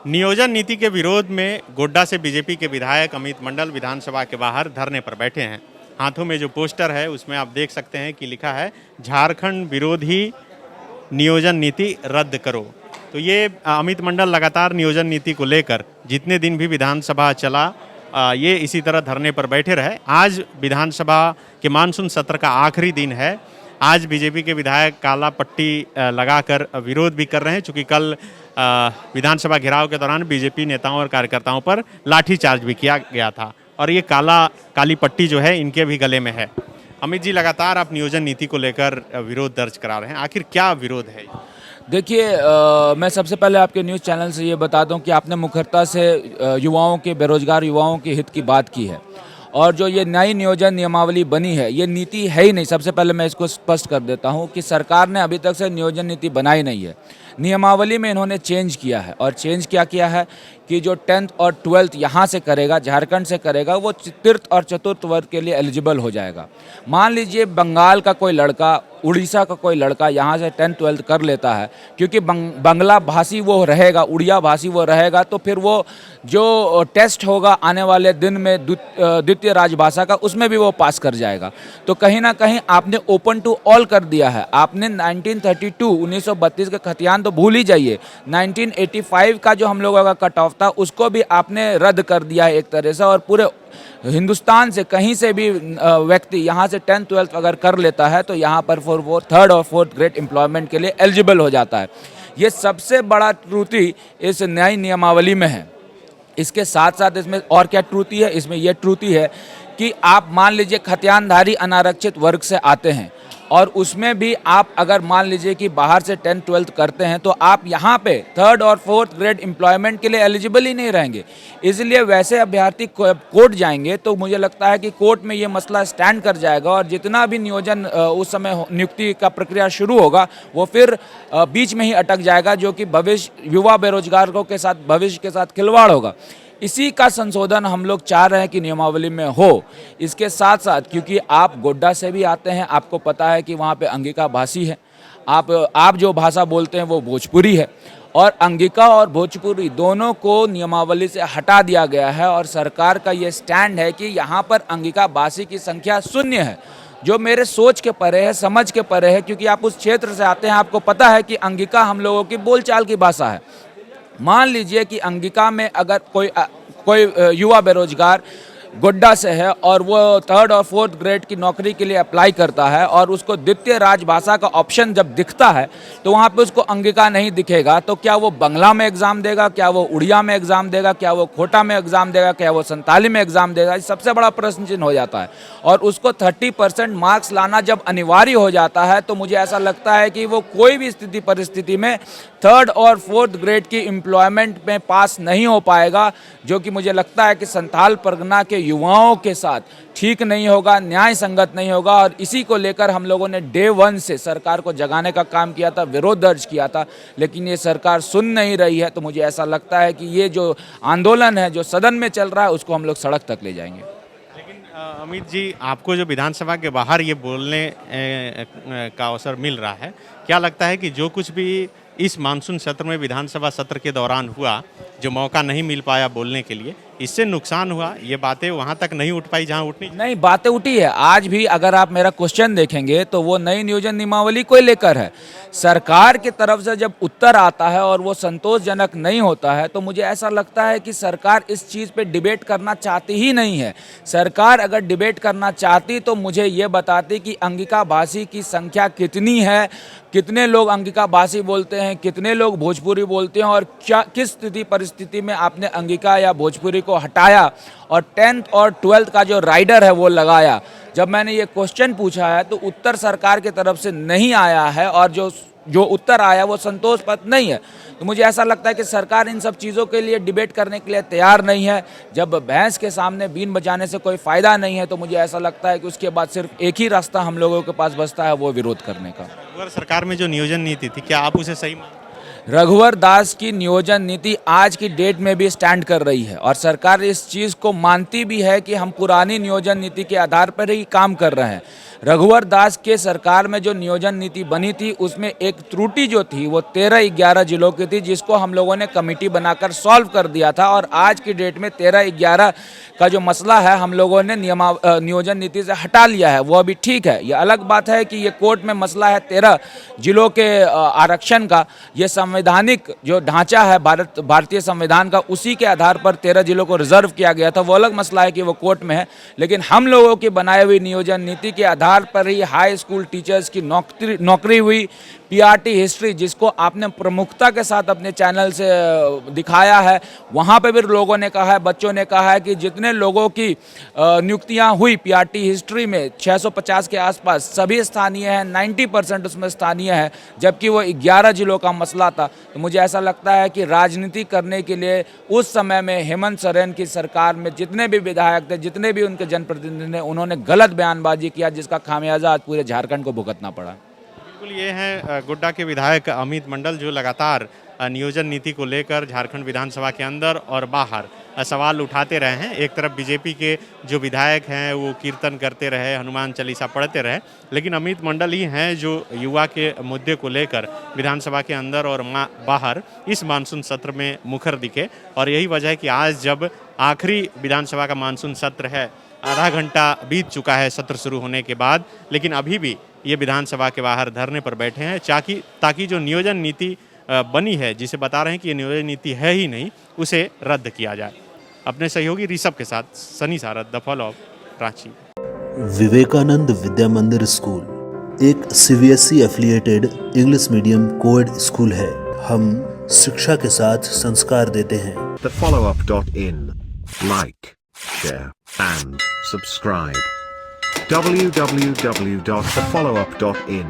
नियोजन नीति के विरोध में गोड्डा से बीजेपी के विधायक अमित मंडल विधानसभा के बाहर धरने पर बैठे हैं। हाथों में जो पोस्टर है उसमें आप देख सकते हैं कि लिखा है झारखंड विरोधी नियोजन नीति रद्द करो। तो ये अमित मंडल लगातार नियोजन नीति को लेकर जितने दिन भी विधानसभा चला ये इसी तरह धरने पर बैठे रहे। आज विधानसभा के मानसून सत्र का आखिरी दिन है। आज बीजेपी के विधायक काला पट्टी लगाकर विरोध भी कर रहे हैं, चूँकि कल विधानसभा घेराव के दौरान बीजेपी नेताओं और कार्यकर्ताओं पर लाठीचार्ज भी किया गया था और ये काली पट्टी जो है इनके भी गले में है। अमित जी, लगातार आप नियोजन नीति को लेकर विरोध दर्ज करा रहे हैं, आखिर क्या विरोध है? देखिए, मैं सबसे पहले आपके न्यूज़ चैनल से ये बता दूं कि आपने मुखरता से युवाओं के, बेरोजगार युवाओं के हित की बात की है और जो ये नई नियोजन नियमावली बनी है ये नीति है ही नहीं। सबसे पहले मैं इसको स्पष्ट कर देता हूं कि सरकार ने अभी तक से नियोजन नीति बनाई नहीं है। नियमावली में इन्होंने चेंज किया है और चेंज क्या किया है कि जो 10th और 12th यहाँ से करेगा, झारखंड से करेगा, वो तृतीय और चतुर्थ वर्ग के लिए एलिजिबल हो जाएगा। मान लीजिए बंगाल का कोई लड़का, उड़ीसा का कोई लड़का यहाँ से 10th 12th कर लेता है, क्योंकि बंगला भाषी वो रहेगा, उड़िया भाषी वो रहेगा, तो फिर वो जो टेस्ट होगा आने वाले दिन में द्वितीय राजभाषा का, उसमें भी वो पास कर जाएगा। तो कहीं ना कहीं आपने ओपन टू ऑल कर दिया है। आपने 1932 का खतियान तो भूल ही जाइए, 1985 का जो हम लोगों का कट ऑफ था उसको भी आपने रद्द कर दिया है एक तरह से। और पूरे हिंदुस्तान से कहीं से भी व्यक्ति यहाँ से 10th 12th अगर कर लेता है तो यहाँ पर वो 3rd और 4th ग्रेड एम्प्लॉयमेंट के लिए एलिजिबल हो जाता है। ये सबसे बड़ा त्रुटि इस नई नियमावली में है। इसके साथ साथ इसमें और क्या त्रुटि है? इसमें यह त्रुटि है कि आप मान लीजिए खतियानधारी अनारक्षित वर्ग से आते हैं और उसमें भी आप अगर मान लीजिए कि बाहर से 10th 12th करते हैं तो आप यहाँ पे 3rd और 4th ग्रेड एम्प्लॉयमेंट के लिए एलिजिबल ही नहीं रहेंगे। इसलिए वैसे अभ्यर्थी कोर्ट जाएंगे तो मुझे लगता है कि कोर्ट में ये मसला स्टैंड कर जाएगा और जितना भी नियोजन उस समय नियुक्ति का प्रक्रिया शुरू होगा वो फिर बीच में ही अटक जाएगा, जो कि भविष्य युवा बेरोजगारों के साथ, भविष्य के साथ खिलवाड़ होगा। इसी का संशोधन हम लोग चाह रहे हैं कि नियमावली में हो। इसके साथ साथ क्योंकि आप गोड्डा से भी आते हैं, आपको पता है कि वहाँ पे अंगिका भाषी है, आप जो भाषा बोलते हैं वो भोजपुरी है और अंगिका और भोजपुरी दोनों को नियमावली से हटा दिया गया है और सरकार का ये स्टैंड है कि यहाँ पर अंगिका भाषी की संख्या 0 है, जो मेरे सोच के परे है, समझ के परे है, क्योंकि आप उस क्षेत्र से आते हैं, आपको पता है कि अंगिका हम लोगों की बोलचाल की भाषा है। मान लीजिए कि अंगिका में अगर कोई युवा बेरोजगार गोड्डा से है और वो 3rd और 4th ग्रेड की नौकरी के लिए अप्लाई करता है और उसको द्वितीय राजभाषा का ऑप्शन जब दिखता है तो वहाँ पे उसको अंगिका नहीं दिखेगा, तो क्या वो बंगला में एग्ज़ाम देगा, क्या वो उड़िया में एग्ज़ाम देगा, क्या वो खोटा में एग्ज़ाम देगा, क्या वो संताली में एग्ज़ाम देगा? ये सबसे बड़ा प्रश्न चिन्ह हो जाता है। और उसको 30% मार्क्स लाना जब अनिवार्य हो जाता है तो मुझे ऐसा लगता है कि वो कोई भी स्थिति परिस्थिति में 3rd और 4th ग्रेड की एम्प्लॉयमेंट में पास नहीं हो पाएगा, जो कि मुझे लगता है कि संथाल परगना के युवाओं के साथ ठीक नहीं होगा, न्याय संगत नहीं होगा। और इसी को लेकर हम लोगों ने डे 1 से सरकार को जगाने का काम किया था, विरोध दर्ज किया था, लेकिन ये सरकार सुन नहीं रही है। तो मुझे ऐसा लगता है कि ये जो आंदोलन है जो सदन में चल रहा है उसको हम लोग सड़क तक ले जाएंगे। लेकिन अमित जी, आपको जो विधानसभा के बाहर ये बोलने का अवसर मिल रहा है, क्या लगता है कि जो कुछ भी इस मानसून सत्र में, विधानसभा सत्र के दौरान हुआ, जो मौका नहीं मिल पाया बोलने के लिए, इससे नुकसान हुआ? ये बातें वहाँ तक नहीं उठ पाई जहाँ उठनी नहीं, बातें उठी है। आज भी अगर आप मेरा क्वेश्चन देखेंगे तो वो नई नियोजन नियमावली को लेकर है। सरकार की तरफ से जब उत्तर आता है और वो संतोषजनक नहीं होता है तो मुझे ऐसा लगता है कि सरकार इस चीज़ पे डिबेट करना चाहती ही नहीं है। सरकार अगर डिबेट करना चाहती तो मुझे ये बताती कि अंगिका भाषी की संख्या कितनी है, कितने लोग अंगिका भाषी बोलते हैं, कितने लोग भोजपुरी बोलते हैं और क्या किस स्थिति परिस्थिति में आपने अंगिका या भोजपुरी को हटाया और 10th और 12th का जो राइडर है वो लगाया। जब मैंने ये क्वेश्चन पूछा है तो उत्तर सरकार की तरफ से नहीं आया है और जो उत्तर आया वो संतोषप्रद नहीं है। तो मुझे ऐसा लगता है कि सरकार इन सब चीज़ों के लिए डिबेट करने के लिए तैयार नहीं है। जब भैंस के सामने बीन बजाने से कोई फ़ायदा नहीं है तो मुझे ऐसा लगता है कि उसके बाद सिर्फ एक ही रास्ता हम लोगों के पास बचता है, वो विरोध करने का। अगर सरकार में जो नियोजन नीति थी, क्या आप उसे सही रघुवर दास की नियोजन नीति आज की डेट में भी स्टैंड कर रही है और सरकार इस चीज़ को मानती भी है कि हम पुरानी नियोजन नीति के आधार पर ही काम कर रहे हैं। रघुवर दास के सरकार में जो नियोजन नीति बनी थी उसमें एक त्रुटि जो थी वो 13-11 जिलों की थी, जिसको हम लोगों ने कमेटी बनाकर सॉल्व कर दिया था और आज की डेट में 13-11 का जो मसला है हम लोगों ने नियोजन नीति से हटा लिया है, वो अभी ठीक है। ये अलग बात है कि ये कोर्ट में मसला है 13 जिलों के आरक्षण का। ये संवैधानिक जो ढांचा है भारतीय संविधान का, उसी के आधार पर 13 जिलों को रिजर्व किया गया था। वो अलग मसला है कि वो कोर्ट में है, लेकिन हम लोगों की बनाई हुई नियोजन नीति के आधार पर ही हाई स्कूल टीचर्स की नौकरी हुई। पीआरटी हिस्ट्री जिसको आपने प्रमुखता के साथ अपने चैनल से दिखाया है, वहाँ पे भी लोगों ने कहा है, बच्चों ने कहा है कि जितने लोगों की नियुक्तियाँ हुई पीआरटी हिस्ट्री में 650 के आसपास सभी स्थानीय हैं, 90% उसमें स्थानीय है, जबकि वो 11 जिलों का मसला था। तो मुझे ऐसा लगता है कि राजनीति करने के लिए उस समय में हेमंत सोरेन की सरकार में जितने भी विधायक थे, जितने भी उनके जनप्रतिनिधि थे, उन्होंने गलत बयानबाजी किया, जिसका खामियाजा आज पूरे झारखंड को भुगतना पड़ा। बिल्कुल, ये हैं गोड्डा के विधायक अमित मंडल, जो लगातार नियोजन नीति को लेकर झारखंड विधानसभा के अंदर और बाहर सवाल उठाते रहे हैं। एक तरफ बीजेपी के जो विधायक हैं वो कीर्तन करते रहे, हनुमान चालीसा पढ़ते रहे, लेकिन अमित मंडल ही हैं जो युवा के मुद्दे को लेकर विधानसभा के अंदर और बाहर इस मानसून सत्र में मुखर दिखे। और यही वजह है कि आज जब आखिरी विधानसभा का मानसून सत्र है, आधा घंटा बीत चुका है सत्र शुरू होने के बाद, लेकिन अभी भी ये विधानसभा के बाहर धरने पर बैठे हैं ताकि जो नियोजन नीति बनी है, जिसे बता रहे हैं कि ये नियोजन नीति है ही नहीं, उसे रद्द किया जाए। अपने सहयोगी ऋषभ के साथ Sunny Sarad, the fall of Ranchi. Vivekananda Vidya Mandir school एक CBSE affiliated English medium coed school है। हम शिक्षा के साथ संस्कार देते हैं। thefollowup.in. Like, share and subscribe. www.thefollowup.in